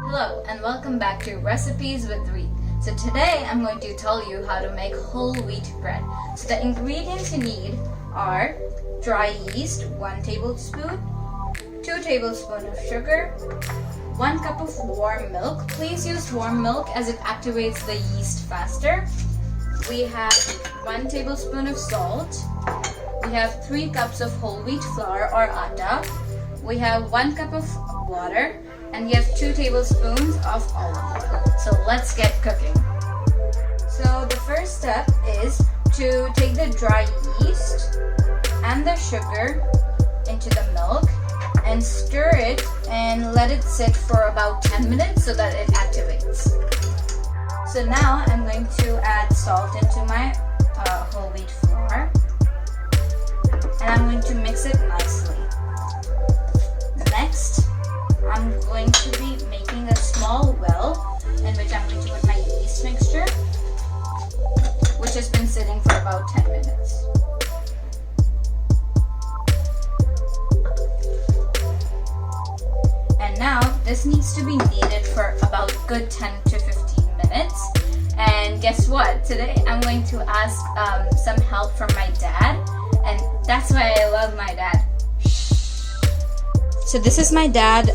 Hello and welcome back to Recipes with Wheat. So today I'm going to tell you how to make whole wheat bread. So the ingredients you need are dry yeast, 1 tablespoon, 2 tablespoons of sugar, 1 cup of warm milk. Please use warm milk as it activates the yeast faster. We have 1 tablespoon of salt. We have 3 cups of whole wheat flour or atta. We have 1 cup of water. And we have 2 tablespoons of olive oil. So let's get cooking. So the first step is to take the dry yeast and the sugar into the milk and stir it and let it sit for about 10 minutes so that it activates. So now I'm going to add salt into my whole wheat flour and I'm going to mix it nicely. Next, I'm going to be making a small well in which I'm going to put my yeast mixture, which has been sitting for about 10 minutes. And now this needs to be kneaded for about good 10 to 15 minutes. And guess what? Today I'm going to ask some help from my dad, and that's why I love my dad. So this is my dad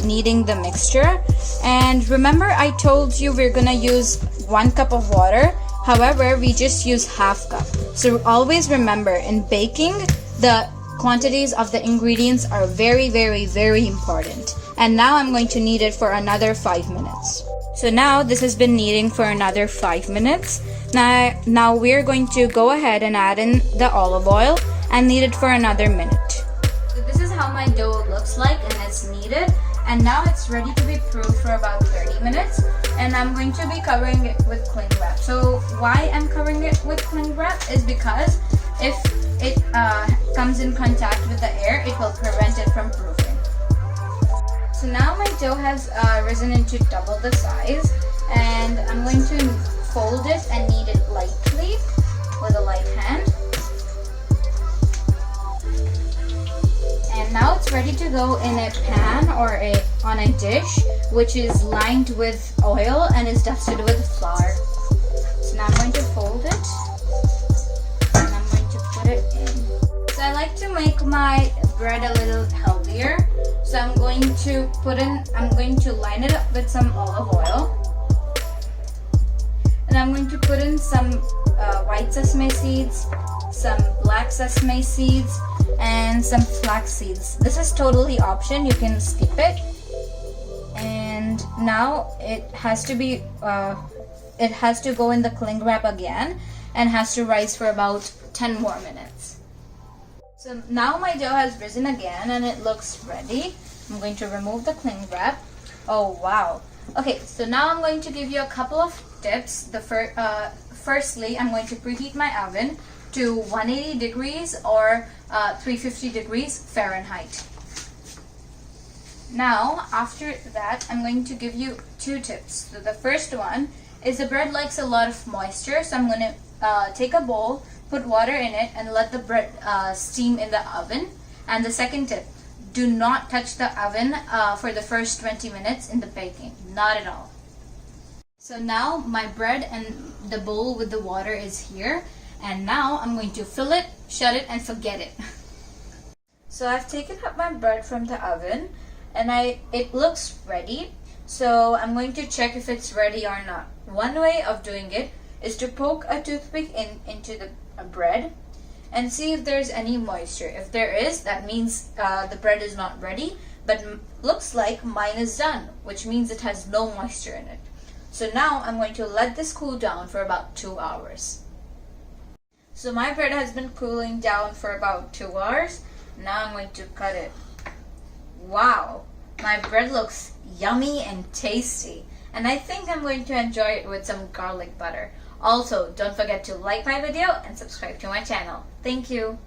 kneading the mixture, and remember I told you we're gonna use 1 cup of water. However, we just use half cup. So always remember, in baking, the quantities of the ingredients are very, very, very important. And now I'm going to knead it for another 5 minutes. So now this has been kneading for another 5 minutes. Now we're going to go ahead and add in the olive oil and knead it for another minute. This is how my dough looks like, and it's kneaded, and now it's ready to be proofed for about 30 minutes, and I'm going to be covering it with cling wrap. So why I'm covering it with cling wrap is because if it comes in contact with the air, it will prevent it from proofing. So now my dough has risen into double the size, and I'm going to fold it and knead it lightly with a light hand. And now it's ready to go in a pan or on a dish which is lined with oil and is dusted with flour. So now I'm going to fold it and I'm going to put it in. So I like to make my bread a little healthier. So I'm going to line it up with some olive oil. And I'm going to put in some white sesame seeds, some black sesame seeds, and some flax seeds. This is totally option, you can skip it. And now it has to go in the cling wrap again and has to rise for about 10 more minutes. So now my dough has risen again and it looks ready. I'm going to remove the cling wrap. Oh wow. Okay, so now I'm going to give you a couple of tips. Firstly, I'm going to preheat my oven to 180 degrees or 350 degrees Fahrenheit. Now, after that, I'm going to give you 2 tips. So the first one is the bread likes a lot of moisture, so I'm going to take a bowl, put water in it, and let the bread steam in the oven. And the second tip, do not touch the oven for the first 20 minutes in the baking, not at all. So now my bread and the bowl with the water is here. And now I'm going to fill it, shut it, and forget it. So I've taken up my bread from the oven and it looks ready. So I'm going to check if it's ready or not. One way of doing it is to poke a toothpick into the bread and see if there's any moisture. If there is, that means the bread is not ready, but looks like mine is done, which means it has no moisture in it. So now I'm going to let this cool down for about 2 hours. So my bread has been cooling down for about 2 hours. Now I'm going to cut it. Wow, my bread looks yummy and tasty. And I think I'm going to enjoy it with some garlic butter. Also, don't forget to like my video and subscribe to my channel. Thank you.